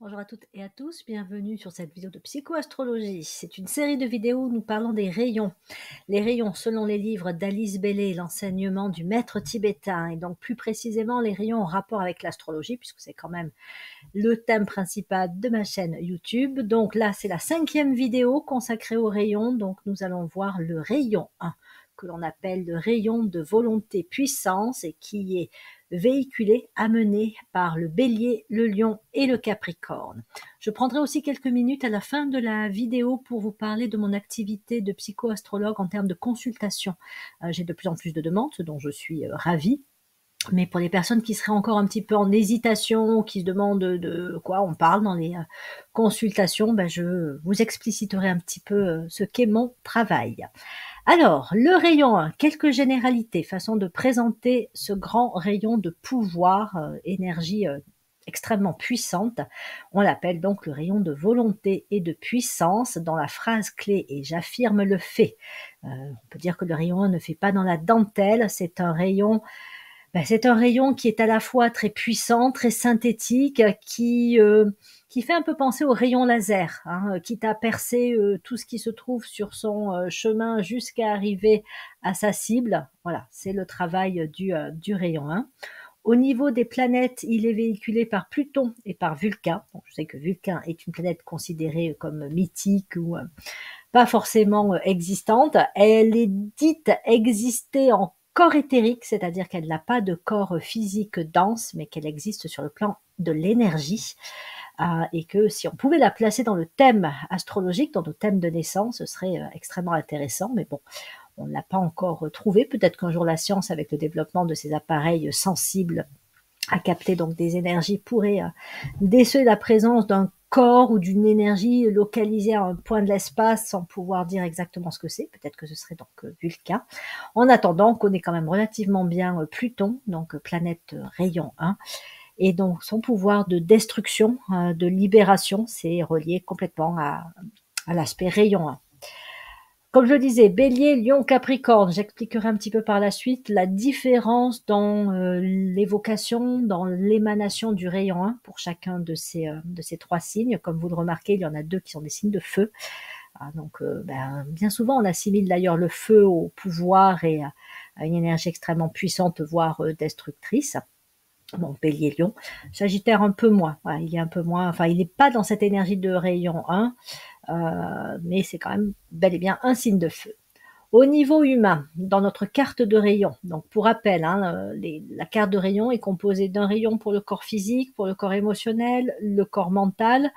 Bonjour à toutes et à tous, bienvenue sur cette vidéo de psychoastrologie. C'est une série de vidéos où nous parlons des rayons. Les rayons selon les livres d'Alice Bailey, l'enseignement du maître tibétain, et donc plus précisément les rayons en rapport avec l'astrologie, puisque c'est quand même le thème principal de ma chaîne YouTube. Donc là, c'est la 5e vidéo consacrée aux rayons, donc nous allons voir le rayon 1, que l'on appelle le rayon de volonté puissance et qui est véhiculé, amené par le bélier, le lion et le capricorne. Je prendrai aussi quelques minutes à la fin de la vidéo pour vous parler de mon activité de psychoastrologue en termes de consultation. J'ai de plus en plus de demandes, ce dont je suis ravie. Mais pour les personnes qui seraient encore un petit peu en hésitation, qui se demandent de quoi on parle dans les consultations, je vous expliciterai un petit peu ce qu'est mon travail. Alors, le rayon 1, quelques généralités, façon de présenter ce grand rayon de pouvoir, énergie extrêmement puissante. On l'appelle donc le rayon de volonté et de puissance dans la phrase clé et j'affirme le fait. On peut dire que le rayon 1 ne fait pas dans la dentelle, c'est un rayon qui est à la fois très puissant, très synthétique, qui fait un peu penser au rayon laser, hein, quitte à percer tout ce qui se trouve sur son chemin jusqu'à arriver à sa cible. Voilà, c'est le travail du rayon 1. Au niveau des planètes, il est véhiculé par Pluton et par Vulcain. Donc, je sais que Vulcain est une planète considérée comme mythique ou pas forcément existante. Elle est dite exister en corps éthérique, c'est-à-dire qu'elle n'a pas de corps physique dense, mais qu'elle existe sur le plan de l'énergie. Et que si on pouvait la placer dans le thème astrologique, dans nos thèmes de naissance, ce serait extrêmement intéressant. Mais bon, on ne l'a pas encore trouvé. Peut-être qu'un jour la science, avec le développement de ces appareils sensibles à capter donc des énergies, pourrait déceler la présence d'un corps ou d'une énergie localisée à un point de l'espace sans pouvoir dire exactement ce que c'est. Peut-être que ce serait donc Vulcain. En attendant, on connaît quand même relativement bien Pluton, donc planète rayon 1. Et donc son pouvoir de destruction, de libération, c'est relié complètement à l'aspect rayon 1. Comme je le disais, Bélier, Lion, Capricorne, j'expliquerai un petit peu par la suite la différence dans l'évocation, dans l'émanation du rayon 1 pour chacun de ces 3 signes. Comme vous le remarquez, il y en a 2 qui sont des signes de feu. Donc bien souvent, on assimile d'ailleurs le feu au pouvoir et à une énergie extrêmement puissante, voire destructrice. Bon, Bélier, Lion, Sagittaire un peu moins. Voilà, il est un peu moins, enfin, il n'est pas dans cette énergie de rayon 1, mais c'est quand même bel et bien un signe de feu. Au niveau humain, dans notre carte de rayon, donc pour rappel, la carte de rayon est composée d'un rayon pour le corps physique, pour le corps émotionnel, le corps mental,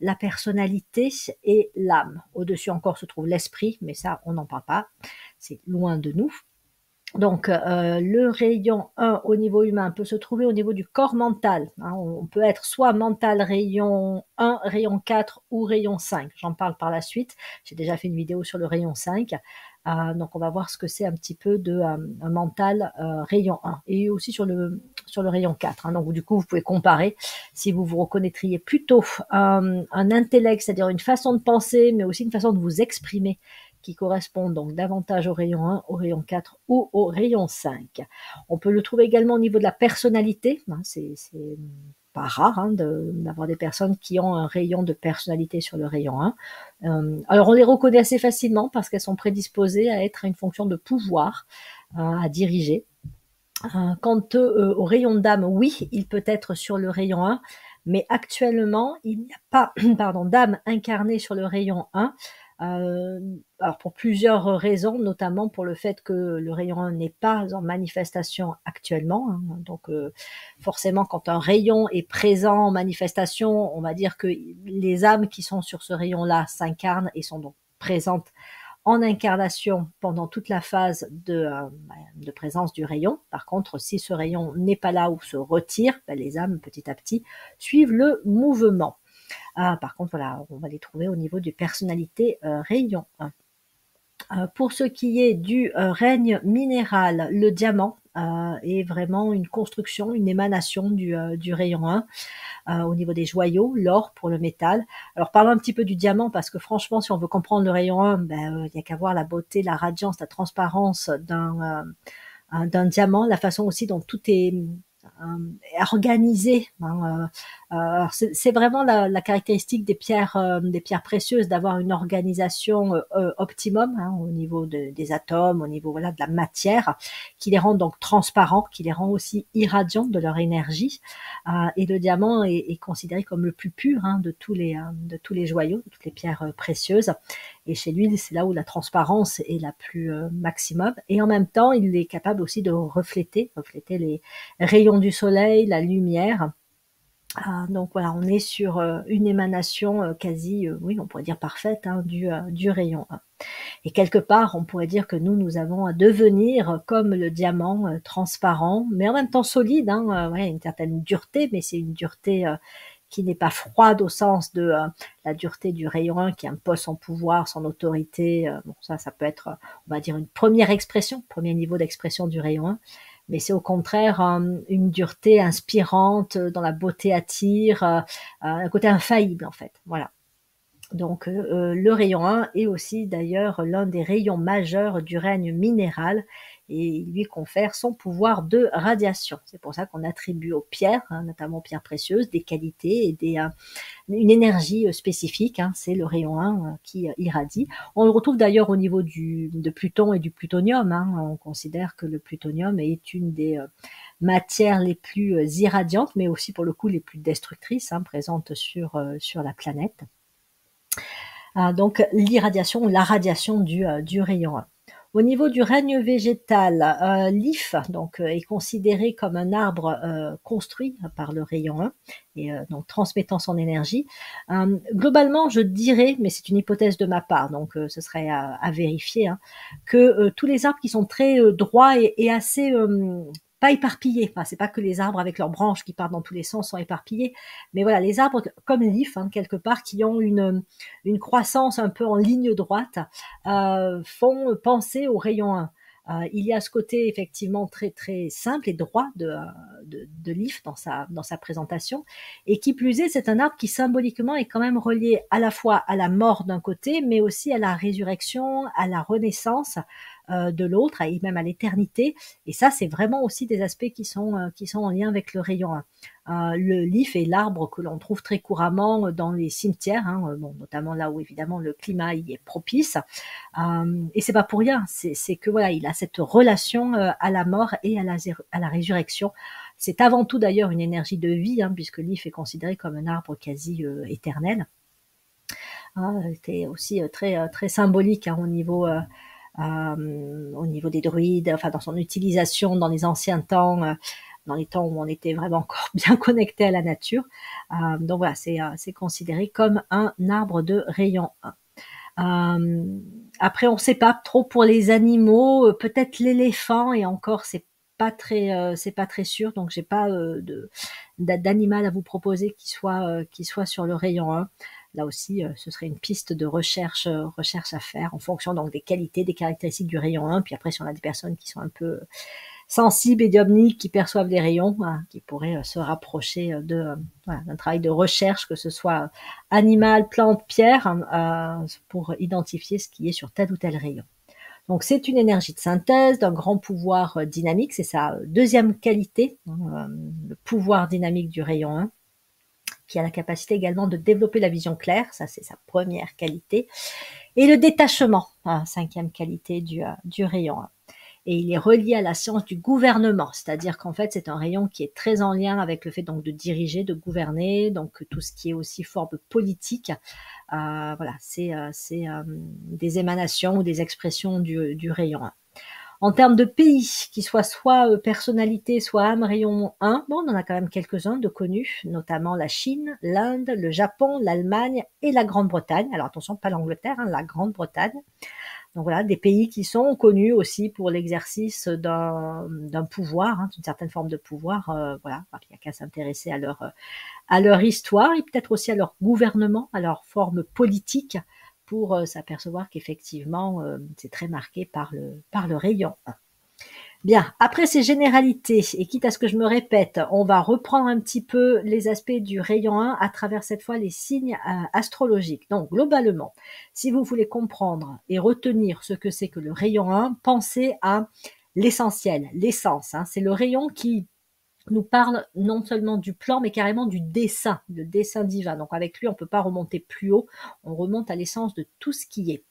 la personnalité et l'âme. Au-dessus encore se trouve l'esprit, mais ça, on n'en parle pas, c'est loin de nous. Donc, le rayon 1 au niveau humain peut se trouver au niveau du corps mental. On peut être soit mental rayon 1, rayon 4 ou rayon 5. J'en parle par la suite. J'ai déjà fait une vidéo sur le rayon 5. Donc, on va voir ce que c'est un petit peu de un mental rayon 1 et aussi sur le rayon 4. Donc, du coup, vous pouvez comparer si vous vous reconnaîtriez plutôt un intellect, c'est-à-dire une façon de penser, mais aussi une façon de vous exprimer qui correspondent donc davantage au rayon 1, au rayon 4 ou au rayon 5. On peut le trouver également au niveau de la personnalité. C'est pas rare d'avoir des personnes qui ont un rayon de personnalité sur le rayon 1. Alors on les reconnaît assez facilement parce qu'elles sont prédisposées à être à une fonction de pouvoir, à diriger. Quant au rayon d'âme, oui, il peut être sur le rayon 1, mais actuellement, il n'y a pas d'âme incarnée sur le rayon 1. Alors pour plusieurs raisons, notamment pour le fait que le rayon 1 n'est pas en manifestation actuellement. Donc forcément, quand un rayon est présent en manifestation, on va dire que les âmes qui sont sur ce rayon-là s'incarnent et sont donc présentes en incarnation pendant toute la phase de présence du rayon. Par contre, si ce rayon n'est pas là ou se retire, les âmes, petit à petit, suivent le mouvement. Par contre, voilà, on va les trouver au niveau des personnalités rayon 1. Pour ce qui est du règne minéral, le diamant est vraiment une construction, une émanation du rayon 1. Au niveau des joyaux, l'or pour le métal. Alors parlons un petit peu du diamant parce que franchement, si on veut comprendre le rayon 1, il n'y a qu'à voir la beauté, la radiance, la transparence d'un diamant, la façon aussi dont tout est organisé C'est vraiment la caractéristique des pierres précieuses, d'avoir une organisation optimum, hein, au niveau des atomes, au niveau voilà de la matière, qui les rend donc transparents, qui les rend aussi irradiants de leur énergie. Et le diamant est considéré comme le plus pur, hein, de tous les joyaux, de toutes les pierres précieuses. Et chez lui, c'est là où la transparence est la plus maximum. Et en même temps, il est capable aussi de refléter les rayons du soleil, la lumière. Donc voilà, on est sur une émanation quasi, oui, on pourrait dire parfaite, hein, du rayon 1. Et quelque part, on pourrait dire que nous avons à devenir comme le diamant, transparent, mais en même temps solide, hein, ouais, une certaine dureté, mais c'est une dureté qui n'est pas froide au sens de la dureté du rayon 1 qui impose son pouvoir, son autorité. Bon, ça peut être, on va dire, une première expression, premier niveau d'expression du rayon 1. Mais c'est au contraire une dureté inspirante, dont la beauté attire, un côté infaillible en fait. Voilà. Donc le rayon 1 est aussi d'ailleurs l'un des rayons majeurs du règne minéral et il lui confère son pouvoir de radiation. C'est pour ça qu'on attribue aux pierres, hein, notamment aux pierres précieuses, des qualités et une énergie spécifique. Hein, c'est le rayon 1 qui irradie. On le retrouve d'ailleurs au niveau de Pluton et du plutonium. Hein. On considère que le plutonium est une des matières les plus irradiantes, mais aussi pour le coup les plus destructrices, hein, présentes sur la planète. Donc l'irradiation ou la radiation du rayon 1. Au niveau du règne végétal, l'if donc est considéré comme un arbre construit par le rayon 1 et donc transmettant son énergie. Globalement, je dirais, mais c'est une hypothèse de ma part, donc ce serait à vérifier, hein, que tous les arbres qui sont très droits et assez pas éparpillés. Enfin, c'est pas que les arbres avec leurs branches qui partent dans tous les sens sont éparpillés, mais voilà, les arbres comme l'if, hein, quelque part, qui ont une croissance un peu en ligne droite, font penser au rayon 1. Il y a ce côté effectivement très très simple et droit de l'if dans sa présentation, et qui plus est, c'est un arbre qui symboliquement est quand même relié à la fois à la mort d'un côté, mais aussi à la résurrection, à la renaissance de l'autre, et même à l'éternité. Et ça, c'est vraiment aussi des aspects qui sont en lien avec le rayon 1. Le lif est l'arbre que l'on trouve très couramment dans les cimetières, hein, bon, notamment là où évidemment le climat y est propice. Et c'est pas pour rien, c'est que voilà, il a cette relation à la mort et à la résurrection. C'est avant tout d'ailleurs une énergie de vie, hein, puisque l'if est considéré comme un arbre quasi éternel. C'était aussi très très symbolique, hein, au niveau des druides, enfin dans son utilisation dans les anciens temps, dans les temps où on était vraiment encore bien connecté à la nature. Donc voilà, c'est considéré comme un arbre de rayon 1. Après, on ne sait pas trop pour les animaux, peut-être l'éléphant, et encore c'est pas très sûr, donc j'ai pas d'animal à vous proposer qui soit sur le rayon 1. Là aussi, ce serait une piste de recherche à faire en fonction donc des qualités, des caractéristiques du rayon 1. Puis après, si on a des personnes qui sont un peu sensibles et diomniques, qui perçoivent les rayons, qui pourraient se rapprocher d'un travail de recherche, que ce soit animal, plante, pierre, pour identifier ce qui est sur tel ou tel rayon. Donc c'est une énergie de synthèse, d'un grand pouvoir dynamique, c'est sa deuxième qualité, le pouvoir dynamique du rayon 1, qui a la capacité également de développer la vision claire, ça c'est sa première qualité, et le détachement, cinquième qualité du rayon 1. Et il est relié à la science du gouvernement, c'est-à-dire qu'en fait c'est un rayon qui est très en lien avec le fait donc de diriger, de gouverner, donc tout ce qui est aussi forme politique. Voilà, c'est des émanations ou des expressions du rayon 1. En termes de pays, qui soient soit personnalité, soit âme rayon 1, bon, on en a quand même quelques-uns de connus, notamment la Chine, l'Inde, le Japon, l'Allemagne et la Grande-Bretagne. Alors attention, pas l'Angleterre, hein, la Grande-Bretagne. Donc voilà, des pays qui sont connus aussi pour l'exercice d'un pouvoir, hein, d'une certaine forme de pouvoir. Voilà, il n'y a qu'à s'intéresser à leur histoire et peut-être aussi à leur gouvernement, à leur forme politique, pour s'apercevoir qu'effectivement, c'est très marqué par le rayon 1. Bien, après ces généralités, et quitte à ce que je me répète, on va reprendre un petit peu les aspects du rayon 1 à travers cette fois les signes astrologiques. Donc globalement, si vous voulez comprendre et retenir ce que c'est que le rayon 1, pensez à l'essentiel, l'essence. Hein. C'est le rayon qui nous parle non seulement du plan, mais carrément du dessin, le dessin divin. Donc avec lui, on ne peut pas remonter plus haut, on remonte à l'essence de tout ce qui est.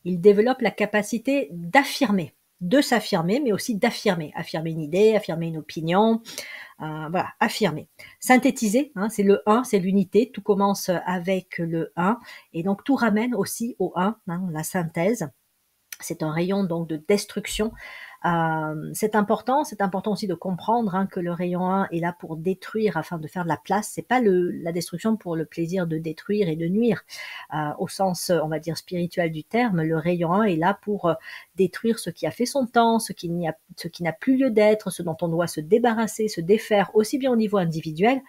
Il développe la capacité d'affirmer, de s'affirmer, mais aussi d'affirmer. Affirmer une idée, affirmer une opinion, voilà, affirmer. Synthétiser, hein, c'est le 1, c'est l'unité, tout commence avec le 1, et donc tout ramène aussi au 1, hein, la synthèse. C'est un rayon donc de destruction. C'est important aussi de comprendre hein, que le rayon 1 est là pour détruire afin de faire de la place. C'est pas la destruction pour le plaisir de détruire et de nuire. Au sens, on va dire, spirituel du terme, le rayon 1 est là pour détruire ce qui a fait son temps, ce qui n'a plus lieu d'être, ce dont on doit se débarrasser, se défaire, aussi bien au niveau individuel,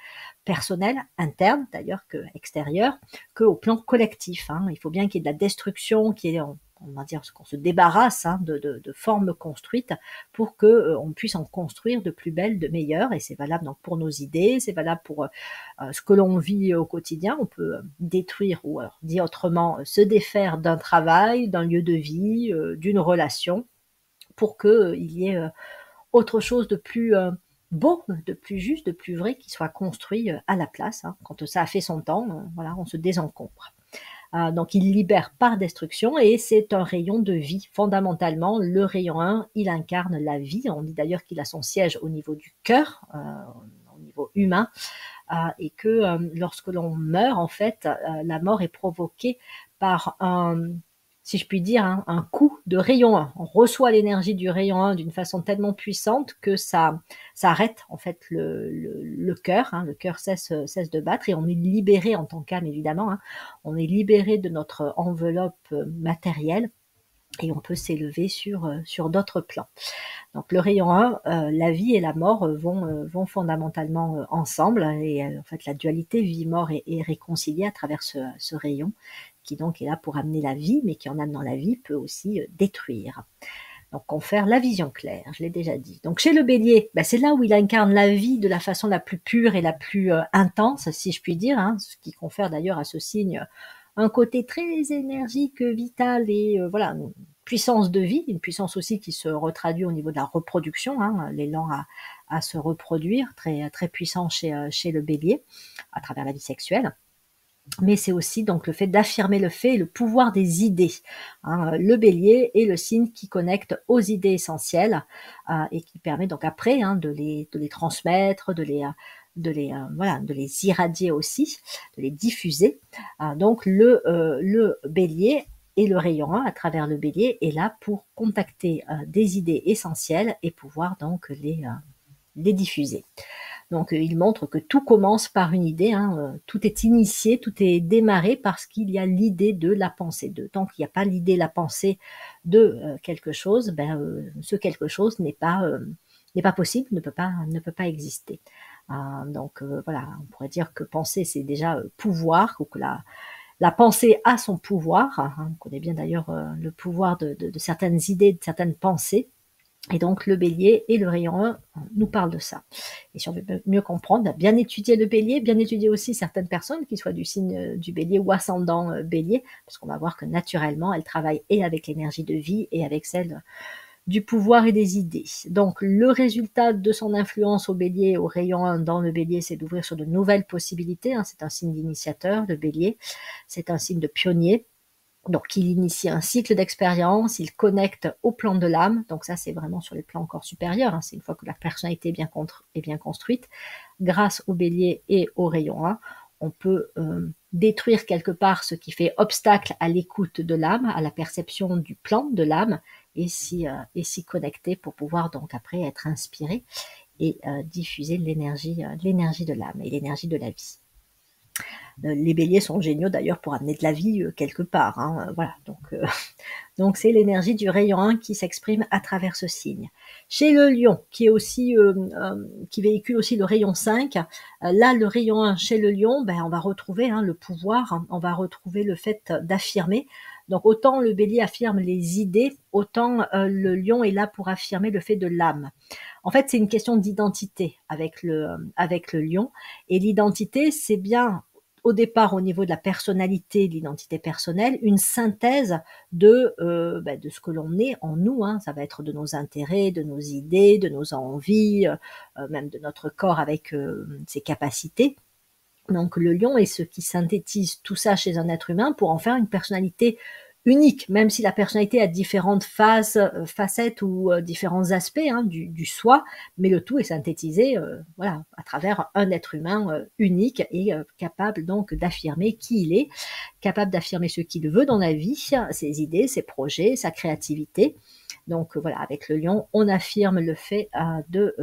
personnel, interne d'ailleurs que extérieur, qu'au plan collectif. Hein. Il faut bien qu'il y ait de la destruction, qu'il y ait on va dire qu'on se débarrasse hein, de formes construites pour que on puisse en construire de plus belles, de meilleures. Et c'est valable donc pour nos idées, c'est valable pour ce que l'on vit au quotidien. On peut détruire ou alors, dit autrement, se défaire d'un travail, d'un lieu de vie, d'une relation, pour que il y ait autre chose de plus beau, de plus juste, de plus vrai qui soit construit à la place. Hein. Quand ça a fait son temps, voilà, on se désencombre. Donc il libère par destruction et c'est un rayon de vie. Fondamentalement, le rayon 1, il incarne la vie. On dit d'ailleurs qu'il a son siège au niveau du cœur, au niveau humain, et que lorsque l'on meurt, en fait, la mort est provoquée par si je puis dire, hein, un coup de rayon 1. On reçoit l'énergie du rayon 1 d'une façon tellement puissante que ça arrête en fait le cœur. Hein, le cœur cesse de battre et on est libéré en tant qu'âme, évidemment. Hein, on est libéré de notre enveloppe matérielle et on peut s'élever sur d'autres plans. Donc le rayon 1, la vie et la mort vont fondamentalement ensemble et en fait la dualité vie-mort est réconciliée à travers ce rayon qui donc est là pour amener la vie, mais qui en amenant la vie peut aussi détruire. Donc confère la vision claire, je l'ai déjà dit. Donc chez le bélier, ben, c'est là où il incarne la vie de la façon la plus pure et la plus intense, si je puis dire, hein, ce qui confère d'ailleurs à ce signe un côté très énergique, vital et voilà, une puissance de vie, une puissance aussi qui se retraduit au niveau de la reproduction, hein, l'élan à se reproduire, très, très puissant chez le bélier, à travers la vie sexuelle. Mais c'est aussi donc le fait d'affirmer le fait et le pouvoir des idées. Hein. Le bélier est le signe qui connecte aux idées essentielles et qui permet donc après hein, de les transmettre, de les irradier aussi, de les diffuser. Donc le bélier et le rayon 1 à travers le bélier est là pour contacter des idées essentielles et pouvoir donc les diffuser. Donc il montre que tout commence par une idée, hein, tout est initié, tout est démarré parce qu'il y a l'idée de la pensée de. Tant qu'il n'y a pas l'idée, la pensée de quelque chose, ben, ce quelque chose n'est pas possible, ne peut pas exister. Donc voilà, on pourrait dire que penser c'est déjà pouvoir, ou que la pensée a son pouvoir. Hein, on connaît bien d'ailleurs le pouvoir de certaines idées, de certaines pensées. Et donc le bélier et le rayon 1 nous parlent de ça. Et si on veut mieux comprendre, bien étudier le bélier, bien étudier aussi certaines personnes qui soient du signe du bélier ou ascendant bélier, parce qu'on va voir que naturellement, elles travaillent et avec l'énergie de vie et avec celle du pouvoir et des idées. Donc le résultat de son influence au bélier, au rayon 1 dans le bélier, c'est d'ouvrir sur de nouvelles possibilités. Hein. C'est un signe d'initiateur, le bélier. C'est un signe de pionnier. Donc, il initie un cycle d'expérience, il connecte au plan de l'âme. Donc, ça, c'est vraiment sur les plans encore supérieurs. Hein. C'est une fois que la personnalité est bien construite. Grâce au bélier et au rayon 1, on peut détruire quelque part ce qui fait obstacle à l'écoute de l'âme, à la perception du plan de l'âme, et s'y connecter pour pouvoir donc après être inspiré et diffuser l'énergie de l'âme et l'énergie de la vie. Les béliers sont géniaux d'ailleurs pour amener de la vie quelque part. Hein, voilà, donc c'est l'énergie du rayon 1 qui s'exprime à travers ce signe. Chez le lion, qui est aussi qui véhicule aussi le rayon 5, là le rayon 1 chez le lion, ben, on va retrouver hein, le pouvoir, hein, on va retrouver le fait d'affirmer. Donc autant le bélier affirme les idées, autant le lion est là pour affirmer le fait de l'âme. En fait, c'est une question d'identité avec le lion. Et l'identité, c'est bien au départ, au niveau de la personnalité, de l'identité personnelle, une synthèse de ce que l'on est en nous, hein. Ça va être de nos intérêts, de nos idées, de nos envies, même de notre corps avec ses capacités. Donc le lion est ce qui synthétise tout ça chez un être humain pour en faire une personnalité unique, même si la personnalité a différentes facettes ou différents aspects, hein, du soi, mais le tout est synthétisé voilà, à travers un être humain unique et capable donc d'affirmer qui il est, capable d'affirmer ce qu'il veut dans la vie, ses idées, ses projets, sa créativité. Donc voilà, avec le lion, on affirme le fait de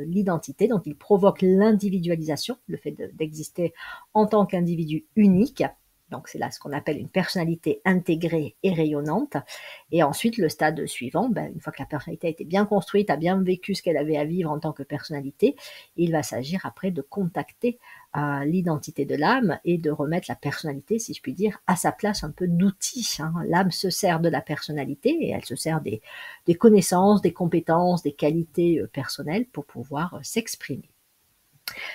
l'identité, donc il provoque l'individualisation, le fait d'exister en tant qu'individu unique. Donc c'est là ce qu'on appelle une personnalité intégrée et rayonnante. Et ensuite, le stade suivant, une fois que la personnalité a été bien construite, a bien vécu ce qu'elle avait à vivre en tant que personnalité, il va s'agir après de contacter l'identité de l'âme et de remettre la personnalité, si je puis dire, à sa place, un peu d'outil, hein. L'âme se sert de la personnalité et elle se sert des connaissances, des compétences, des qualités personnelles pour pouvoir s'exprimer.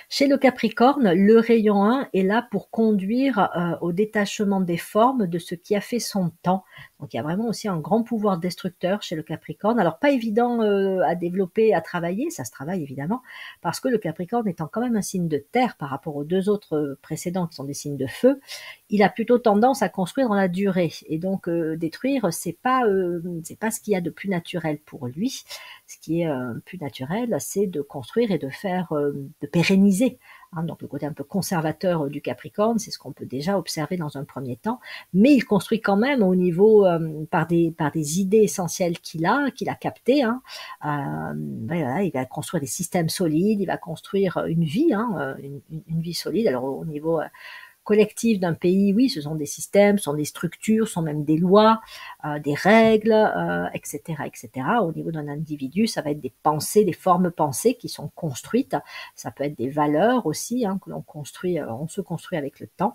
Chez le Capricorne, le rayon 1 est là pour conduire au détachement des formes de ce qui a fait son temps. Donc il y a vraiment aussi un grand pouvoir destructeur chez le Capricorne. Alors pas évident à développer, à travailler, ça se travaille évidemment, parce que le Capricorne étant quand même un signe de terre par rapport aux deux autres précédents qui sont des signes de feu, il a plutôt tendance à construire dans la durée. Et donc détruire, c'est pas ce qu'il y a de plus naturel pour lui. Ce qui est plus naturel, c'est de construire et de faire, de pérenniser. Hein, donc le côté un peu conservateur du Capricorne, c'est ce qu'on peut déjà observer dans un premier temps, mais il construit quand même au niveau par des idées essentielles qu'il a captées. Hein. Voilà, il va construire des systèmes solides, il va construire une vie, hein, une vie solide. Alors au niveau collectif d'un pays, oui, ce sont des systèmes, ce sont des structures, ce sont même des lois, des règles, etc., etc. Au niveau d'un individu, ça va être des pensées, des formes pensées qui sont construites. Ça peut être des valeurs aussi, hein, que l'on construit, on se construit avec le temps.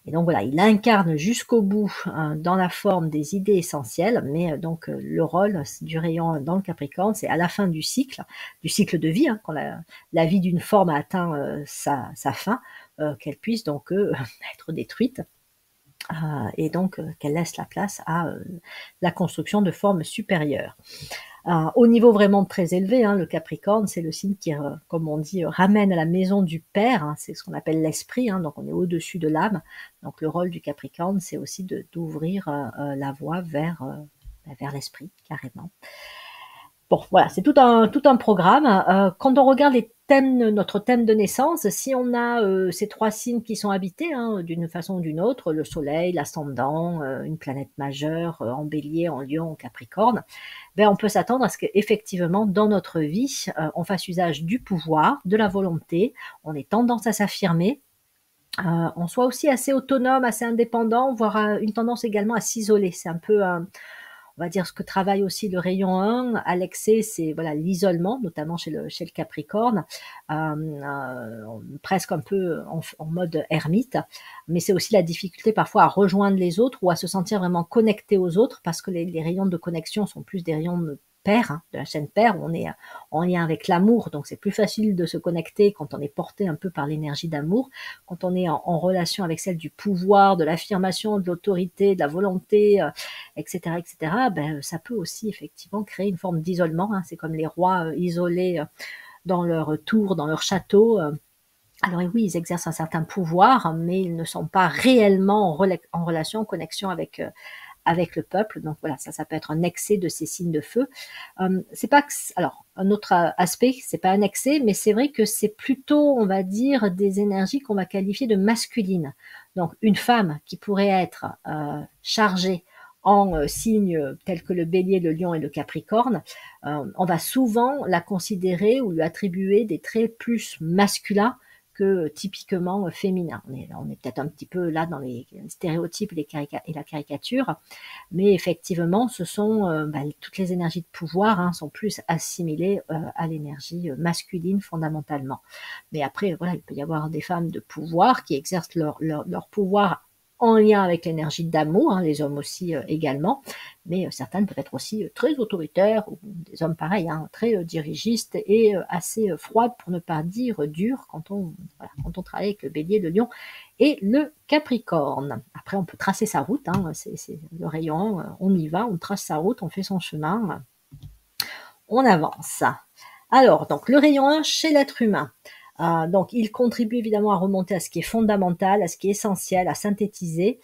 Et donc voilà, il incarne jusqu'au bout dans la forme des idées essentielles, mais donc le rôle du rayon dans le Capricorne, c'est à la fin du cycle de vie, hein, quand la vie d'une forme a atteint sa fin, qu'elle puisse donc être détruite. Et donc qu'elle laisse la place à la construction de formes supérieures. Au niveau vraiment très élevé, hein, le Capricorne, c'est le signe qui, comme on dit, ramène à la maison du Père, hein, c'est ce qu'on appelle l'esprit, hein, donc on est au-dessus de l'âme. Donc le rôle du Capricorne, c'est aussi d'ouvrir la voie vers l'esprit, carrément. Bon, voilà, c'est tout un programme. Quand on regarde notre thème de naissance, si on a ces trois signes qui sont habités, hein, d'une façon ou d'une autre, le soleil, l'ascendant, une planète majeure en bélier, en lion, en capricorne, on peut s'attendre à ce qu'effectivement, dans notre vie, on fasse usage du pouvoir, de la volonté, on ait tendance à s'affirmer, on soit aussi assez autonome, assez indépendant, voire une tendance également à s'isoler. C'est un peu on va dire ce que travaille aussi le rayon 1 à l'excès, c'est voilà l'isolement, notamment chez le Capricorne, presque un peu en mode ermite, mais c'est aussi la difficulté parfois à rejoindre les autres ou à se sentir vraiment connecté aux autres, parce que les rayons de connexion sont plus des rayons de pair, hein, de la chaîne pair, où on est en lien avec l'amour, donc c'est plus facile de se connecter quand on est porté un peu par l'énergie d'amour. Quand on est en relation avec celle du pouvoir, de l'affirmation, de l'autorité, de la volonté, etc., etc., ça peut aussi effectivement créer une forme d'isolement, hein. C'est comme les rois isolés dans leur tour, dans leur château. Alors oui, ils exercent un certain pouvoir, mais ils ne sont pas réellement en relation, en connexion avec le peuple. Donc voilà, ça peut être un excès de ces signes de feu. C'est pas que, alors un autre aspect, c'est pas un excès, mais c'est vrai que c'est plutôt, on va dire, des énergies qu'on va qualifier de masculines. Donc une femme qui pourrait être chargée en signes tels que le bélier, le lion et le capricorne, on va souvent la considérer ou lui attribuer des traits plus masculins que typiquement féminin. On est peut-être un petit peu là dans les stéréotypes et la caricature, mais effectivement, ce sont toutes les énergies de pouvoir, hein, sont plus assimilées à l'énergie masculine fondamentalement. Mais après, voilà, il peut y avoir des femmes de pouvoir qui exercent leur pouvoir en lien avec l'énergie d'amour, hein, les hommes aussi également, mais certaines peuvent être aussi très autoritaires, ou des hommes pareils, hein, très dirigistes et assez froides, pour ne pas dire dures, quand on travaille avec le Bélier, le Lion et le Capricorne. Après, on peut tracer sa route, hein, c'est le rayon 1, on y va, on trace sa route, on fait son chemin, on avance. Alors, donc le rayon 1 chez l'être humain. Donc, il contribue évidemment à remonter à ce qui est fondamental, à ce qui est essentiel, à synthétiser,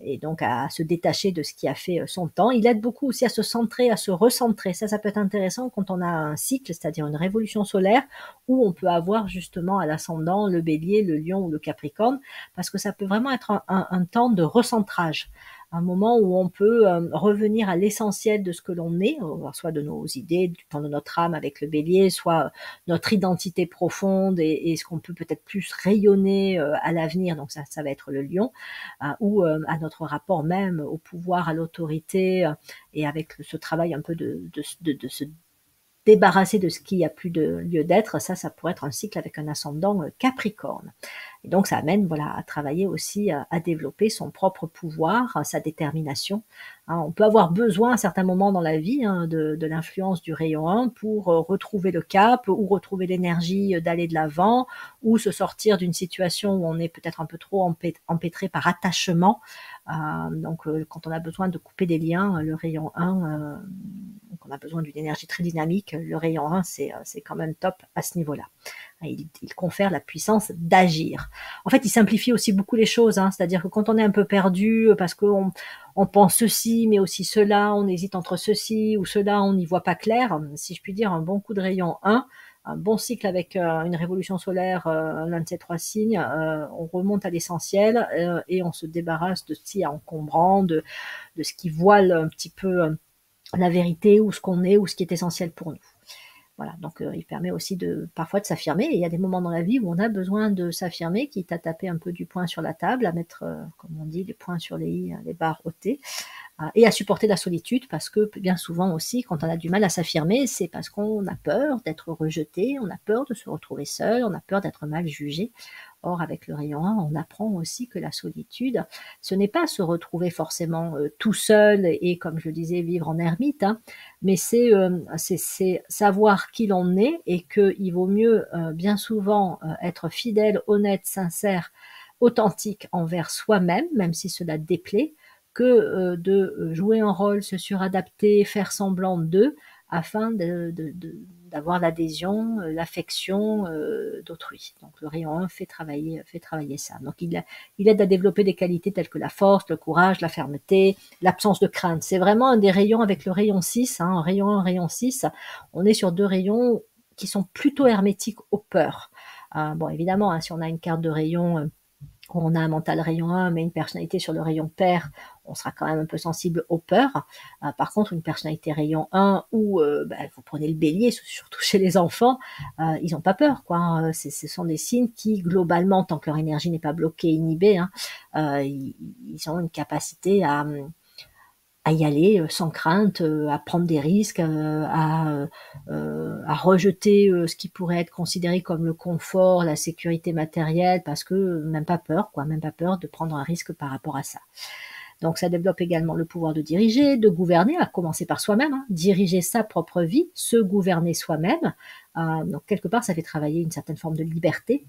et donc à se détacher de ce qui a fait son temps. Il aide beaucoup aussi à se centrer, à se recentrer. Ça peut être intéressant quand on a un cycle, c'est-à-dire une révolution solaire, où on peut avoir justement à l'ascendant le Bélier, le Lion ou le Capricorne, parce que ça peut vraiment être un temps de recentrage. Un moment où on peut revenir à l'essentiel de ce que l'on est, soit de nos idées, du plan de notre âme avec le Bélier, soit notre identité profonde et ce qu'on peut peut-être plus rayonner à l'avenir, donc ça va être le Lion, ou à notre rapport même au pouvoir, à l'autorité, et avec ce travail un peu de se débarrasser de ce qui a plus de lieu d'être. Ça pourrait être un cycle avec un ascendant Capricorne. Et donc, ça amène à travailler aussi à développer son propre pouvoir, sa détermination. On peut avoir besoin à certains moments dans la vie de l'influence du rayon 1 pour retrouver le cap ou retrouver l'énergie d'aller de l'avant ou se sortir d'une situation où on est peut-être un peu trop empêtré par attachement. Donc, quand on a besoin de couper des liens, le rayon 1, donc on a besoin d'une énergie très dynamique, le rayon 1, c'est quand même top à ce niveau-là. Il confère la puissance d'agir. En fait, il simplifie aussi beaucoup les choses, c'est-à-dire que quand on est un peu perdu, parce qu'on pense ceci, mais aussi cela, on hésite entre ceci ou cela, on n'y voit pas clair, si je puis dire, un bon coup de rayon 1, un bon cycle avec une révolution solaire, l'un de ces 3 signes, on remonte à l'essentiel et on se débarrasse de ce qui est encombrant, de ce qui voile un petit peu la vérité ou ce qu'on est ou ce qui est essentiel pour nous. Voilà, donc il permet aussi parfois de s'affirmer. Et il y a des moments dans la vie où on a besoin de s'affirmer, quitte à taper un peu du poing sur la table, à mettre, comme on dit, les points sur les i, les barres au t, et à supporter la solitude, parce que bien souvent aussi, quand on a du mal à s'affirmer, c'est parce qu'on a peur d'être rejeté, on a peur de se retrouver seul, on a peur d'être mal jugé. Or, avec le rayon 1, on apprend aussi que la solitude, ce n'est pas se retrouver forcément tout seul et, comme je le disais, vivre en ermite, mais c'est savoir qui l'on est et qu'il vaut mieux bien souvent être fidèle, honnête, sincère, authentique envers soi-même, même si cela déplaît, que de jouer un rôle, se suradapter, faire semblant d'eux, afin d'avoir l'adhésion, l'affection d'autrui. Donc le rayon 1 fait travailler ça. Donc il aide à développer des qualités telles que la force, le courage, la fermeté, l'absence de crainte. C'est vraiment un des rayons avec le rayon 6, rayon 1, rayon 6. On est sur 2 rayons qui sont plutôt hermétiques aux peurs. Bon, évidemment, si on a une carte de rayon, on a un mental rayon 1, mais une personnalité sur le rayon pair, on sera quand même un peu sensible aux peurs. Par contre, une personnalité rayon 1 où vous prenez le bélier, surtout chez les enfants, ils n'ont pas peur, quoi. Ce sont des signes qui, globalement, tant que leur énergie n'est pas bloquée, inhibée, ils ont une capacité à y aller sans crainte, à prendre des risques, à rejeter ce qui pourrait être considéré comme le confort, la sécurité matérielle, parce que même pas peur, même pas peur de prendre un risque par rapport à ça. Donc ça développe également le pouvoir de diriger, de gouverner, à commencer par soi-même, diriger sa propre vie, se gouverner soi-même. Donc quelque part, ça fait travailler une certaine forme de liberté.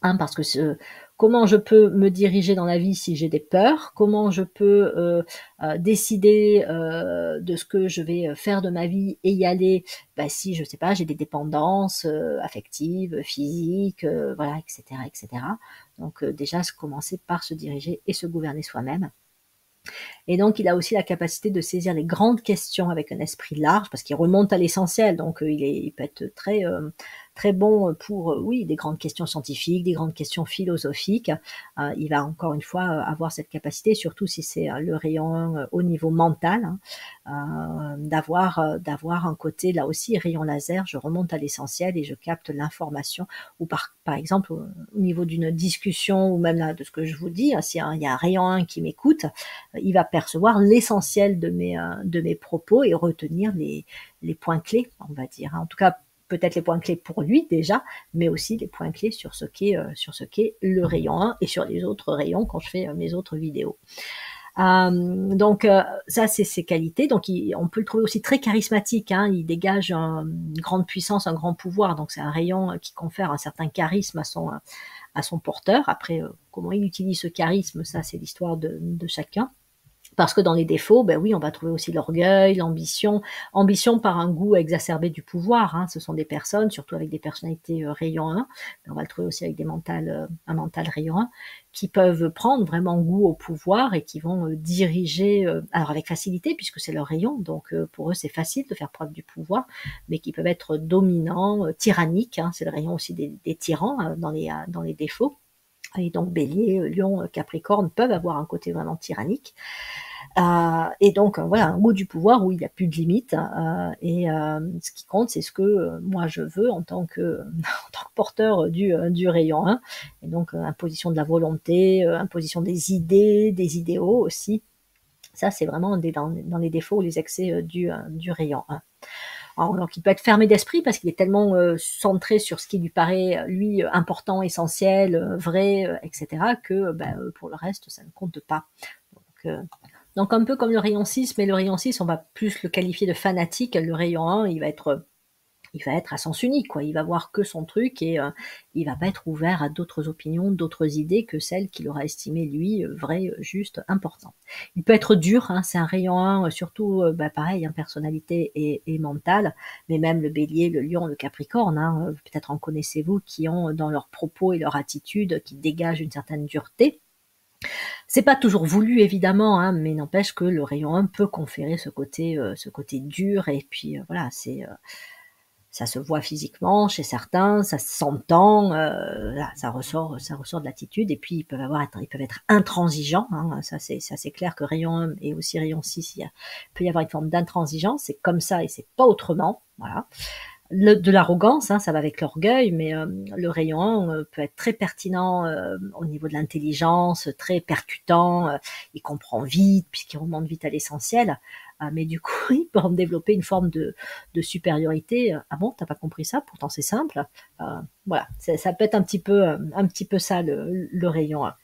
Parce que comment je peux me diriger dans la vie si j'ai des peurs? Comment je peux décider de ce que je vais faire de ma vie et y aller si, je sais pas, j'ai des dépendances affectives, physiques, voilà, etc., etc. Donc déjà, commencer par se diriger et se gouverner soi-même. Et donc, il a aussi la capacité de saisir les grandes questions avec un esprit large, parce qu'il remonte à l'essentiel. Donc, il peut être très bon pour, oui, des grandes questions scientifiques, des grandes questions philosophiques. Il va encore une fois avoir cette capacité, surtout si c'est le rayon 1 au niveau mental, d'avoir un côté, là aussi, rayon laser, je remonte à l'essentiel et je capte l'information. Ou par exemple, au niveau d'une discussion, ou même là, de ce que je vous dis, s'il y a un rayon 1 qui m'écoute, il va percevoir l'essentiel de mes propos et retenir les points clés, on va dire. En tout cas, peut-être les points clés pour lui déjà, mais aussi les points clés sur ce qu'est le rayon 1 et sur les autres rayons quand je fais mes autres vidéos. Donc ça c'est ses qualités. Donc on peut le trouver aussi très charismatique, hein. Il dégage une grande puissance, un grand pouvoir. Donc c'est un rayon qui confère un certain charisme à son porteur. Après, comment il utilise ce charisme, ça c'est l'histoire de chacun. Parce que dans les défauts, ben oui, on va trouver aussi l'orgueil, l'ambition, ambition par un goût exacerbé du pouvoir, hein. Ce sont des personnes, surtout avec des personnalités rayon 1, on va le trouver aussi avec des un mental rayon 1, qui peuvent prendre vraiment goût au pouvoir et qui vont diriger, alors avec facilité, puisque c'est leur rayon, donc pour eux c'est facile de faire preuve du pouvoir, mais qui peuvent être dominants, tyranniques, hein. C'est le rayon aussi des tyrans dans les défauts. Et donc Bélier, Lion, Capricorne peuvent avoir un côté vraiment tyrannique. Et donc voilà, un goût du pouvoir où il n'y a plus de limites. Et ce qui compte, c'est ce que moi je veux en tant que, en tant que porteur du rayon 1. Et donc imposition de la volonté, imposition des idées, des idéaux aussi. Ça, c'est vraiment dans les défauts ou les excès du rayon 1. Donc il peut être fermé d'esprit parce qu'il est tellement centré sur ce qui lui paraît, lui, important, essentiel, vrai, etc., que pour le reste, ça ne compte pas. Donc un peu comme le rayon 6, mais le rayon 6, on va plus le qualifier de fanatique. Le rayon 1, il va être à sens unique, quoi. Il va voir que son truc et il va pas être ouvert à d'autres opinions, d'autres idées que celles qu'il aura estimées, lui, vraies, justes, importantes. Il peut être dur, hein, c'est un rayon 1, surtout, pareil, hein, personnalité et mentale, mais même le Bélier, le Lion, le Capricorne, hein, peut-être en connaissez-vous, qui ont dans leurs propos et leur attitude, qui dégagent une certaine dureté. C'est pas toujours voulu évidemment, hein, mais n'empêche que le rayon 1 peut conférer ce côté dur et puis voilà, ça se voit physiquement chez certains, ça s'entend, là, ça ressort de l'attitude et puis ils peuvent être intransigeants, hein, ça c'est clair que rayon 1 et aussi rayon 6, il peut y avoir une forme d'intransigeance, c'est comme ça et c'est pas autrement, voilà. De l'arrogance, hein, ça va avec l'orgueil, mais le rayon 1 peut être très pertinent au niveau de l'intelligence, très percutant, il comprend vite puisqu'il remonte vite à l'essentiel, mais du coup il peut en développer une forme de supériorité. Ah bon, t'as pas compris ça? Pourtant c'est simple. Voilà, ça peut être un petit peu ça le rayon 1.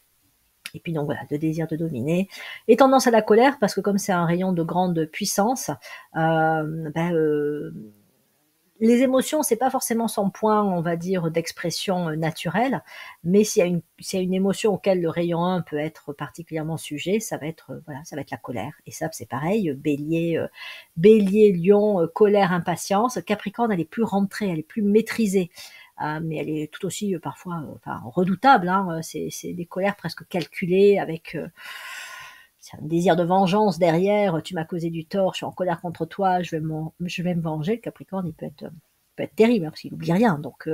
Et puis donc voilà, le désir de dominer et tendance à la colère parce que comme c'est un rayon de grande puissance, les émotions, c'est pas forcément son point, on va dire, d'expression naturelle, mais s'il y a une émotion auquel le rayon 1 peut être particulièrement sujet, ça va être la colère. Et ça, c'est pareil, Bélier, Lion, colère, impatience. Capricorne, elle est plus rentrée, elle est plus maîtrisée, mais elle est tout aussi parfois, redoutable, hein. C'est des colères presque calculées avec c'est un désir de vengeance derrière, tu m'as causé du tort, je suis en colère contre toi, je vais me venger. Le Capricorne, il peut être terrible, hein, parce qu'il n'oublie rien, donc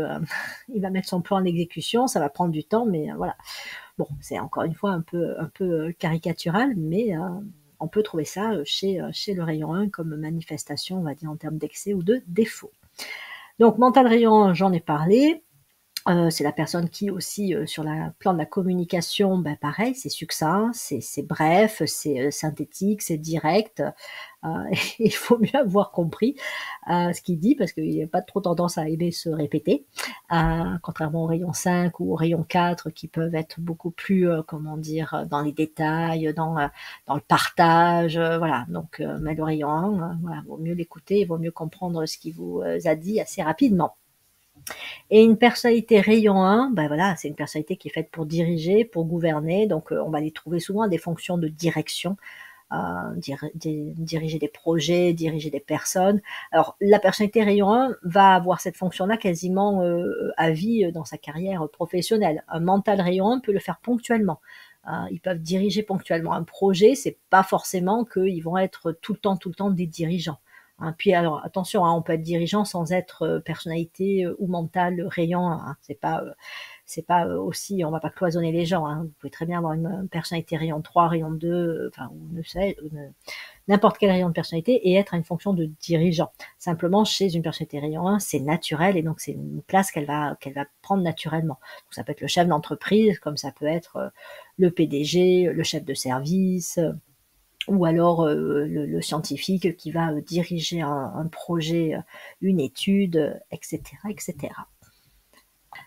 il va mettre son plan en exécution, ça va prendre du temps, mais voilà. Bon, c'est encore une fois un peu caricatural, mais on peut trouver ça chez le rayon 1 comme manifestation, on va dire, en termes d'excès ou de défaut. Donc, mental rayon 1, j'en ai parlé. C'est la personne qui aussi, sur le plan de la communication, pareil, c'est succinct, c'est bref, c'est synthétique, c'est direct. Il faut mieux avoir compris ce qu'il dit parce qu'il n'a pas trop tendance à aimer se répéter, contrairement au rayon 5 ou au rayon 4 qui peuvent être beaucoup plus, comment dire, dans les détails, dans le partage, voilà. Donc, mais le rayon 1, voilà, vaut mieux l'écouter, il vaut mieux comprendre ce qu'il vous a dit assez rapidement. Et une personnalité rayon 1, voilà, c'est une personnalité qui est faite pour diriger, pour gouverner, donc on va les trouver souvent à des fonctions de direction, diriger des projets, diriger des personnes. Alors la personnalité rayon 1 va avoir cette fonction-là quasiment à vie dans sa carrière professionnelle. Un mental rayon 1 peut le faire ponctuellement. Ils peuvent diriger ponctuellement un projet, c'est pas forcément qu'ils vont être tout le temps des dirigeants. Hein, puis alors attention, hein, on peut être dirigeant sans être personnalité ou mental rayon 1. Hein, c'est pas aussi, on va pas cloisonner les gens. Hein. Vous pouvez très bien avoir une personnalité rayon 3, rayon 2, enfin, ou ne sais, n'importe quel rayon de personnalité et être à une fonction de dirigeant. Simplement, chez une personnalité rayon 1, c'est naturel et donc c'est une place qu'elle va prendre naturellement. Donc, ça peut être le chef d'entreprise, comme ça peut être le PDG, le chef de service, ou alors le scientifique qui va diriger un projet, une étude, etc., etc.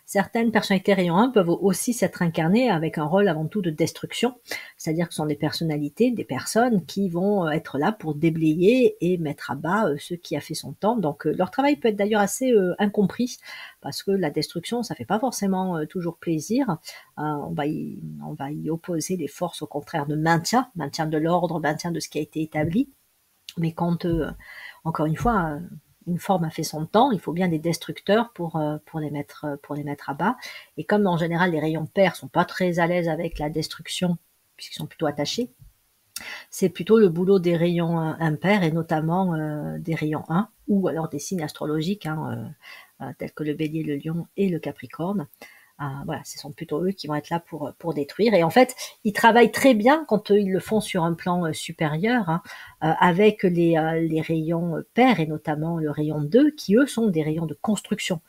Certaines personnalités rayon 1 peuvent aussi s'être incarnées avec un rôle avant tout de destruction, c'est-à-dire que ce sont des personnalités, des personnes qui vont être là pour déblayer et mettre à bas ce qui a fait son temps. Donc leur travail peut être d'ailleurs assez incompris, parce que la destruction, ça fait pas forcément toujours plaisir. On va y opposer des forces au contraire de maintien, maintien de l'ordre, maintien de ce qui a été établi. Mais quand, encore une fois, une forme a fait son temps, il faut bien des destructeurs pour les mettre à bas. Et comme en général les rayons pairs sont pas très à l'aise avec la destruction, puisqu'ils sont plutôt attachés, c'est plutôt le boulot des rayons impairs et notamment des rayons 1 ou alors des signes astrologiques tels que le bélier, le lion et le capricorne. Voilà, ce sont plutôt eux qui vont être là pour détruire. Et en fait, ils travaillent très bien quand ils le font sur un plan supérieur, avec les rayons pairs et notamment le rayon 2 qui eux sont des rayons de construction.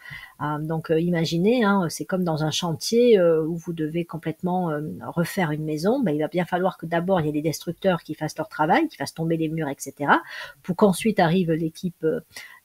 Donc imaginez, c'est comme dans un chantier où vous devez complètement refaire une maison. Il va bien falloir que d'abord il y ait des destructeurs qui fassent leur travail, qui fassent tomber les murs, etc. Pour qu'ensuite arrive l'équipe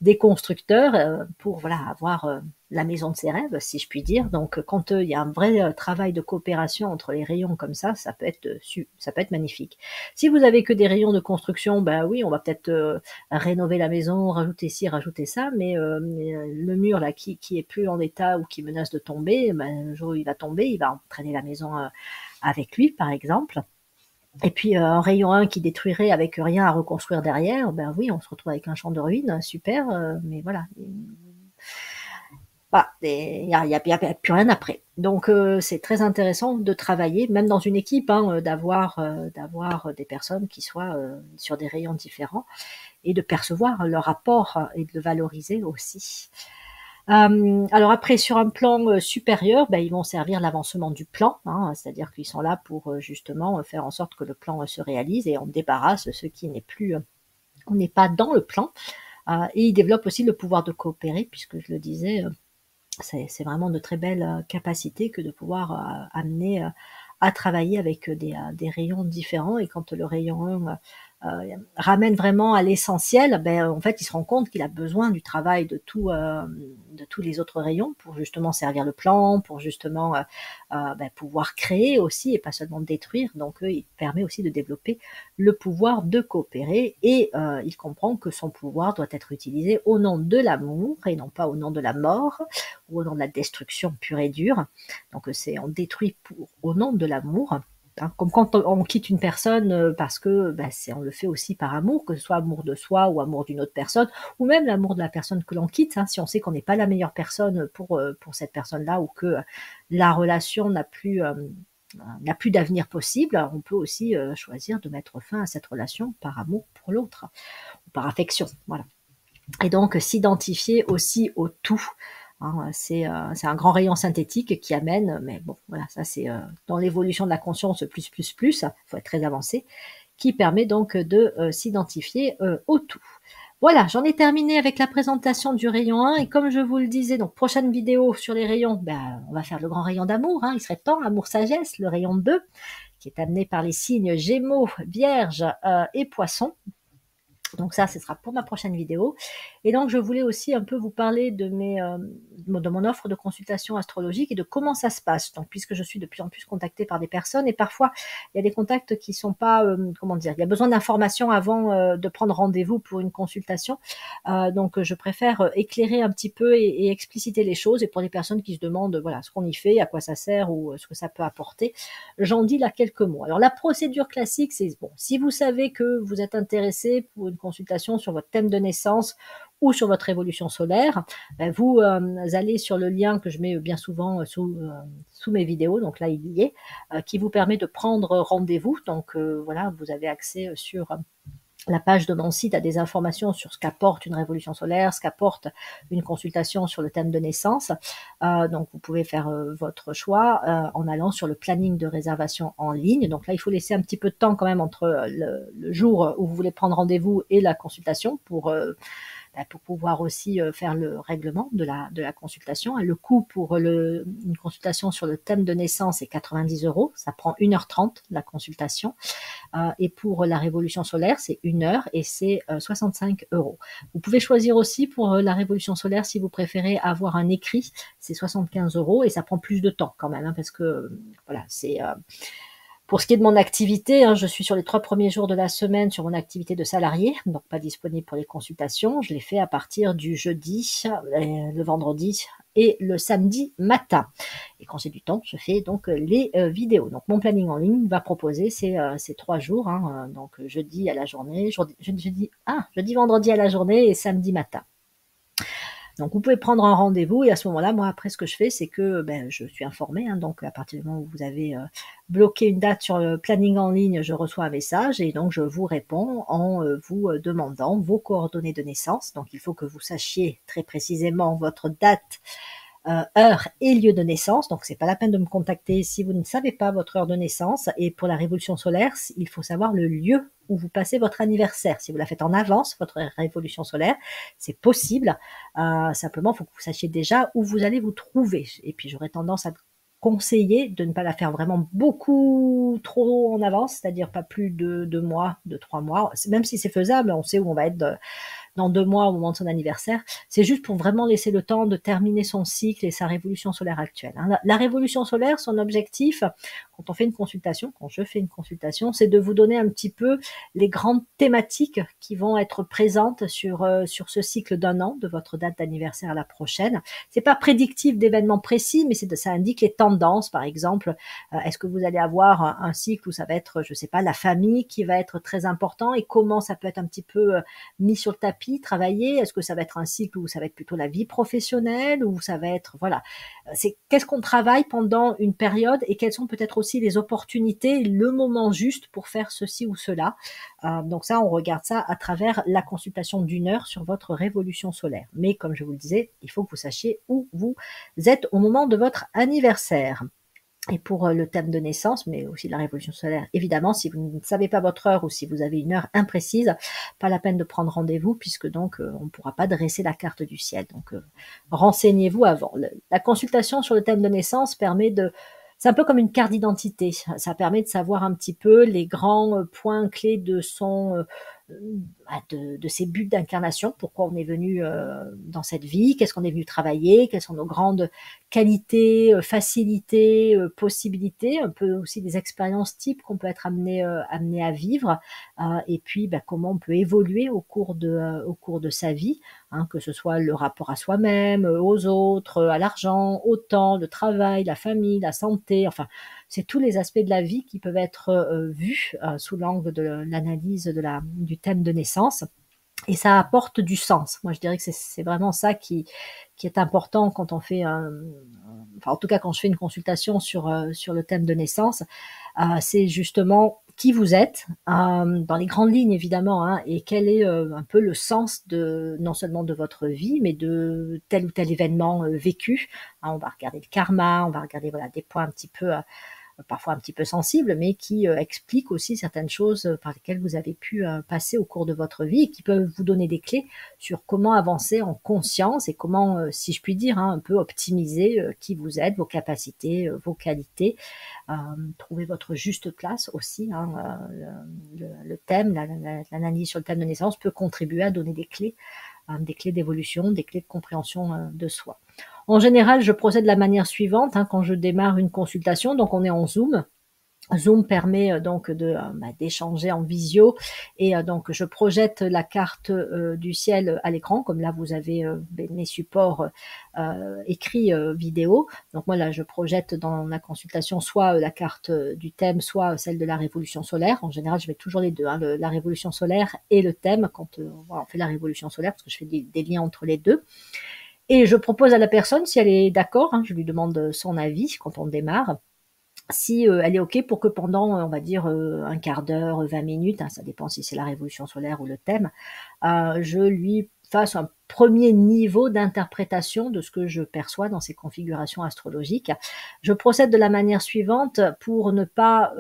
des constructeurs pour voilà avoir la maison de ses rêves, si je puis dire. Donc, quand il y a un vrai travail de coopération entre les rayons comme ça peut être magnifique. Si vous avez que des rayons de construction, ben oui, on va peut-être rénover la maison, rajouter ci, rajouter ça, mais le mur là qui est plus en état ou qui menace de tomber, ben, le jour où il va tomber, il va entraîner la maison avec lui, par exemple. Et puis un rayon 1 qui détruirait avec rien à reconstruire derrière, ben oui, on se retrouve avec un champ de ruines, super, mais voilà. Voilà, il n'y a plus rien après. Donc c'est très intéressant de travailler, même dans une équipe, d'avoir des personnes qui soient sur des rayons différents et de percevoir leur apport et de le valoriser aussi. Alors après, sur un plan supérieur, ils vont servir l'avancement du plan, c'est-à-dire qu'ils sont là pour justement faire en sorte que le plan se réalise et on débarrasse ce qui on n'est pas dans le plan. Et ils développent aussi le pouvoir de coopérer, puisque je le disais, c'est vraiment de très belles capacités que de pouvoir amener à travailler avec des rayons différents. Et quand le rayon 1 ramène vraiment à l'essentiel, en fait, il se rend compte qu'il a besoin du travail de tous les autres rayons pour justement servir le plan, pour justement pouvoir créer aussi et pas seulement détruire. Donc, il permet aussi de développer le pouvoir de coopérer et il comprend que son pouvoir doit être utilisé au nom de l'amour et non pas au nom de la mort ou au nom de la destruction pure et dure. Donc, on détruit au nom de l'amour. Comme quand on quitte une personne parce que on le fait aussi par amour, que ce soit amour de soi ou amour d'une autre personne, ou même l'amour de la personne que l'on quitte, si on sait qu'on n'est pas la meilleure personne pour cette personne-là ou que la relation n'a plus d'avenir possible, on peut aussi choisir de mettre fin à cette relation par amour pour l'autre, ou par affection. Voilà. Et donc s'identifier aussi au tout. C'est un grand rayon synthétique qui amène, mais bon, voilà, ça c'est dans l'évolution de la conscience plus, il faut être très avancé, qui permet donc de s'identifier au tout. Voilà, j'en ai terminé avec la présentation du rayon 1 et comme je vous le disais, donc prochaine vidéo sur les rayons, on va faire le grand rayon d'amour, il serait temps, amour-sagesse, le rayon 2, qui est amené par les signes Gémeaux, Vierge et Poissons. Donc ça, ce sera pour ma prochaine vidéo. Et donc, je voulais aussi un peu vous parler de mon offre de consultation astrologique et de comment ça se passe. Donc, puisque je suis de plus en plus contactée par des personnes et parfois, il y a des contacts qui sont pas, comment dire, il y a besoin d'informations avant de prendre rendez-vous pour une consultation. Donc, je préfère éclairer un petit peu et expliciter les choses. Et pour les personnes qui se demandent, voilà, ce qu'on y fait, à quoi ça sert ou ce que ça peut apporter, j'en dis là quelques mots. Alors, la procédure classique, c'est bon, si vous savez que vous êtes intéressé pour une consultation sur votre thème de naissance ou sur votre évolution solaire, vous allez sur le lien que je mets bien souvent sous mes vidéos, donc là il y est, qui vous permet de prendre rendez-vous. Donc voilà, vous avez accès sur la page de mon site à des informations sur ce qu'apporte une révolution solaire, ce qu'apporte une consultation sur le thème de naissance. Donc, vous pouvez faire votre choix en allant sur le planning de réservation en ligne. Donc là, il faut laisser un petit peu de temps quand même entre le jour où vous voulez prendre rendez-vous et la consultation pour pour pouvoir aussi faire le règlement de la consultation. Le coût pour une consultation sur le thème de naissance est 90 €. Ça prend 1h30 la consultation. Et pour la révolution solaire, c'est 1 heure et c'est 65 €. Vous pouvez choisir aussi pour la révolution solaire, si vous préférez avoir un écrit, c'est 75 € et ça prend plus de temps quand même, hein, parce que voilà, c'est pour ce qui est de mon activité, hein, je suis sur les 3 premiers jours de la semaine sur mon activité de salarié, donc pas disponible pour les consultations. Je les fais à partir du jeudi, le vendredi et le samedi matin. Et quand j'ai du temps, je fais donc les vidéos. Donc mon planning en ligne va proposer ces 3 jours, hein, donc jeudi à la journée, jeudi, vendredi à la journée et samedi matin. Donc vous pouvez prendre un rendez-vous et à ce moment-là, moi après ce que je fais, c'est que je suis informée, hein, donc à partir du moment où vous avez bloqué une date sur le planning en ligne, je reçois un message et donc je vous réponds en vous demandant vos coordonnées de naissance. Donc il faut que vous sachiez très précisément votre date, heure et lieu de naissance. Donc c'est pas la peine de me contacter si vous ne savez pas votre heure de naissance. Et pour la révolution solaire, il faut savoir le lieu où vous passez votre anniversaire. Si vous la faites en avance, votre révolution solaire, c'est possible. Simplement, il faut que vous sachiez déjà où vous allez vous trouver. Et puis j'aurais tendance à conseiller de ne pas la faire vraiment beaucoup trop en avance, c'est-à-dire pas plus de 2 mois, de 3 mois. Même si c'est faisable, on sait où on va être dans 2 mois au moment de son anniversaire. C'est juste pour vraiment laisser le temps de terminer son cycle et sa révolution solaire actuelle. La révolution solaire, son objectif, quand on fait une consultation, quand je fais une consultation, c'est de vous donner un petit peu les grandes thématiques qui vont être présentes sur ce cycle d'1 an, de votre date d'anniversaire à la prochaine. C'est pas prédictif d'événements précis, mais ça indique les tendances. Par exemple, est-ce que vous allez avoir un cycle où ça va être, je sais pas, la famille qui va être très important et comment ça peut être un petit peu mis sur le tapis, travailler. Est-ce que ça va être un cycle où ça va être plutôt la vie professionnelle, ou ça va être, voilà, c'est qu'est-ce qu'on travaille pendant une période et quelles sont peut-être aussi les opportunités, le moment juste pour faire ceci ou cela. Donc ça, on regarde ça à travers la consultation d'1 heure sur votre révolution solaire. Mais comme je vous le disais, il faut que vous sachiez où vous êtes au moment de votre anniversaire. Et pour le thème de naissance, mais aussi de la révolution solaire, évidemment, si vous ne savez pas votre heure ou si vous avez une heure imprécise, pas la peine de prendre rendez-vous puisque donc on ne pourra pas dresser la carte du ciel. Donc renseignez-vous avant. La consultation sur le thème de naissance permet de... C'est un peu comme une carte d'identité. Ça permet de savoir un petit peu les grands points clés de de ses buts d'incarnation, pourquoi on est venu dans cette vie, qu'est-ce qu'on est venu travailler, quelles sont nos grandes qualités, facilités, possibilités, un peu aussi des expériences types qu'on peut être amené à vivre, et puis comment on peut évoluer au cours de sa vie, hein, que ce soit le rapport à soi-même, aux autres, à l'argent, au temps, le travail, la famille, la santé, enfin c'est tous les aspects de la vie qui peuvent être vus sous l'angle de l'analyse du thème de naissance. Et ça apporte du sens. Moi, je dirais que c'est vraiment ça qui est important quand on fait, enfin en tout cas quand je fais une consultation sur le thème de naissance, c'est justement qui vous êtes, dans les grandes lignes évidemment, hein, et quel est un peu le sens non seulement de votre vie, mais de tel ou tel événement vécu. Hein, on va regarder le karma, on va regarder voilà des points un petit peu parfois un petit peu sensibles, mais qui expliquent aussi certaines choses par lesquelles vous avez pu passer au cours de votre vie et qui peuvent vous donner des clés sur comment avancer en conscience et comment, si je puis dire, hein, un peu optimiser qui vous êtes, vos capacités, vos qualités, trouver votre juste place aussi. Hein, le thème, l'analyse sur le thème de naissance peut contribuer à donner des clés d'évolution, des clés de compréhension de soi. En général, je procède de la manière suivante, hein, quand je démarre une consultation, donc on est en Zoom. Zoom permet donc d'échanger en visio et donc je projette la carte du ciel à l'écran, comme là vous avez mes supports écrits vidéo. Donc moi là je projette dans la consultation soit la carte du thème, soit celle de la révolution solaire. En général je mets toujours les deux, hein, la révolution solaire et le thème quand on fait la révolution solaire, parce que je fais des liens entre les deux. Et je propose à la personne, si elle est d'accord, hein, je lui demande son avis quand on démarre, si elle est OK pour que pendant, on va dire, un quart d'heure, 20 minutes, hein, ça dépend si c'est la révolution solaire ou le thème, je lui fasse un premier niveau d'interprétation de ce que je perçois dans ces configurations astrologiques. Je procède de la manière suivante pour ne pas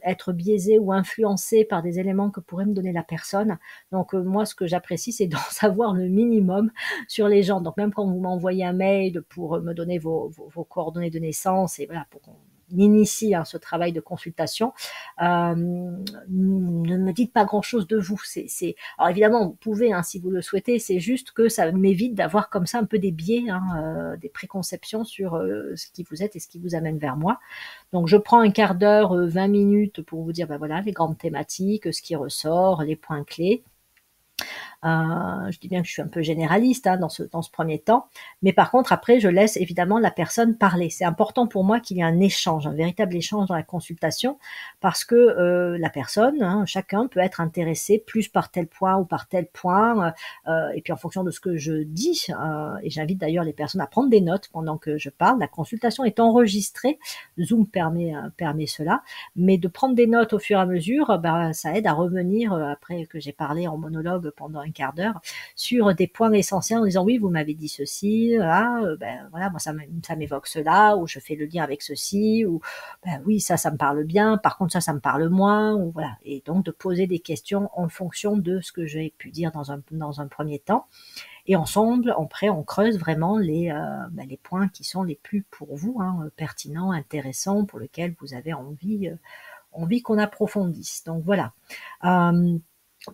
être biaisée ou influencée par des éléments que pourrait me donner la personne. Donc moi, ce que j'apprécie, c'est d'en savoir le minimum sur les gens. Donc même quand vous m'envoyez un mail pour me donner vos coordonnées de naissance, et voilà, pour qu'on initie ce travail de consultation, ne me dites pas grand-chose de vous. Alors évidemment, vous pouvez, si vous le souhaitez, c'est juste que ça m'évite d'avoir comme ça un peu des biais, des préconceptions sur ce qui vous êtes et ce qui vous amène vers moi. Donc je prends un quart d'heure, 20 minutes pour vous dire, voilà, les grandes thématiques, ce qui ressort, les points clés. Je dis bien que je suis un peu généraliste dans ce premier temps, mais par contre après je laisse évidemment la personne parler. C'est important pour moi qu'il y ait un échange, un véritable échange dans la consultation, parce que la personne, chacun peut être intéressé plus par tel point ou par tel point, et puis en fonction de ce que je dis, et j'invite d'ailleurs les personnes à prendre des notes pendant que je parle. La consultation est enregistrée, Zoom permet cela, mais de prendre des notes au fur et à mesure, ça aide à revenir après que j'ai parlé en monologue pendant un quart d'heure sur des points essentiels en disant oui, vous m'avez dit ceci, voilà, moi ça m'évoque cela, ou je fais le lien avec ceci, ou oui, ça me parle bien, par contre ça me parle moins, ou voilà. Et donc de poser des questions en fonction de ce que j'ai pu dire dans un premier temps. Et ensemble, après, on creuse vraiment les points qui sont les plus pour vous, pertinents, intéressants, pour lesquels vous avez envie qu'on approfondisse. Donc voilà.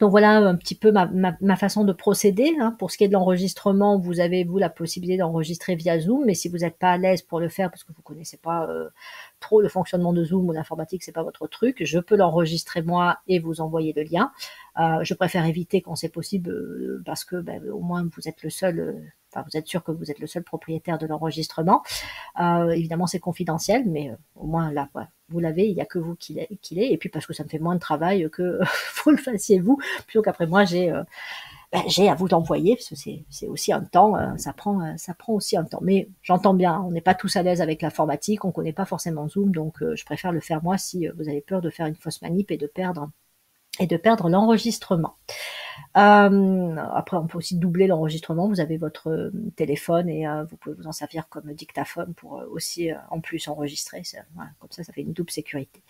Donc voilà un petit peu ma façon de procéder. Pour ce qui est de l'enregistrement, vous avez, vous, la possibilité d'enregistrer via Zoom, mais si vous n'êtes pas à l'aise pour le faire, parce que vous ne connaissez pas trop le fonctionnement de Zoom ou l'informatique, c'est pas votre truc, je peux l'enregistrer moi et vous envoyer le lien. Je préfère éviter quand c'est possible, parce que au moins vous êtes le seul, vous êtes sûr que vous êtes le seul propriétaire de l'enregistrement. Évidemment, c'est confidentiel, mais au moins là, vous l'avez, il n'y a que vous qui l'est. Et puis parce que ça me fait moins de travail que vous le fassiez vous, plutôt qu'après moi j'ai à vous l'envoyer, parce que c'est aussi un temps, ça prend aussi un temps. Mais j'entends bien, on n'est pas tous à l'aise avec l'informatique, on ne connaît pas forcément Zoom, donc je préfère le faire moi si vous avez peur de faire une fausse manip et de perdre l'enregistrement. Après, on peut aussi doubler l'enregistrement. Vous avez votre téléphone et vous pouvez vous en servir comme dictaphone pour aussi en plus enregistrer. Voilà, comme ça fait une double sécurité.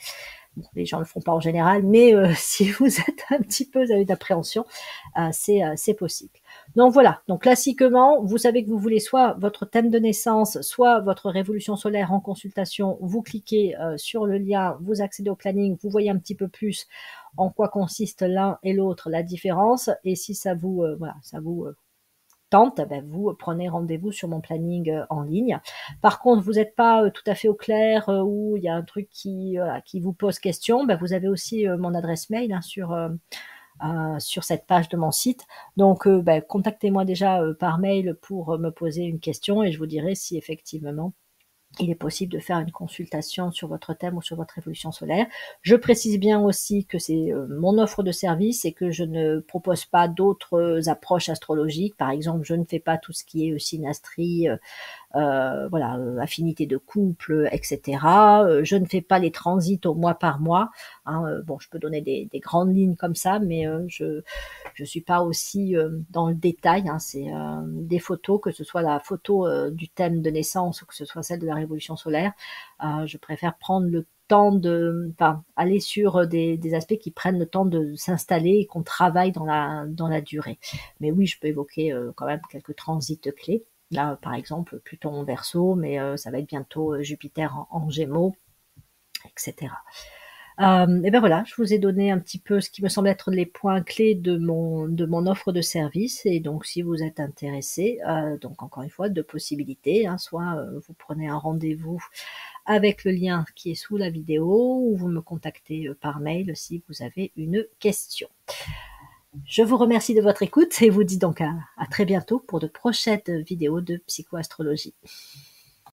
Bon, les gens le font pas en général, mais si vous êtes un petit peu, vous avez d'appréhension, c'est possible. Donc voilà, donc classiquement, vous savez que vous voulez soit votre thème de naissance, soit votre révolution solaire en consultation. Vous cliquez sur le lien, vous accédez au planning, vous voyez un petit peu plus en quoi consiste l'un et l'autre, la différence, et si ça vous tente, vous prenez rendez-vous sur mon planning en ligne. Par contre, vous n'êtes pas tout à fait au clair, ou il y a un truc qui vous pose question, vous avez aussi mon adresse mail sur cette page de mon site. Donc, contactez-moi déjà par mail pour me poser une question et je vous dirai si effectivement il est possible de faire une consultation sur votre thème ou sur votre évolution solaire. Je précise bien aussi que c'est mon offre de service et que je ne propose pas d'autres approches astrologiques. Par exemple, je ne fais pas tout ce qui est synastrie, affinité de couple, etc. Je ne fais pas les transits au mois par mois. Bon, je peux donner des grandes lignes comme ça, mais je suis pas aussi dans le détail. C'est des photos, que ce soit la photo du thème de naissance ou que ce soit celle de la révolution solaire. Je préfère prendre le temps aller sur des aspects qui prennent le temps de s'installer et qu'on travaille dans la durée. Mais oui, je peux évoquer quand même quelques transits clés. Là, par exemple, Pluton en Verseau, mais ça va être bientôt Jupiter en Gémeaux, etc. Et voilà, je vous ai donné un petit peu ce qui me semble être les points clés de mon offre de service. Et donc, si vous êtes intéressé, donc encore une fois, deux possibilités. Soit vous prenez un rendez-vous avec le lien qui est sous la vidéo, ou vous me contactez par mail si vous avez une question. Je vous remercie de votre écoute et vous dis donc à très bientôt pour de prochaines vidéos de psychoastrologie.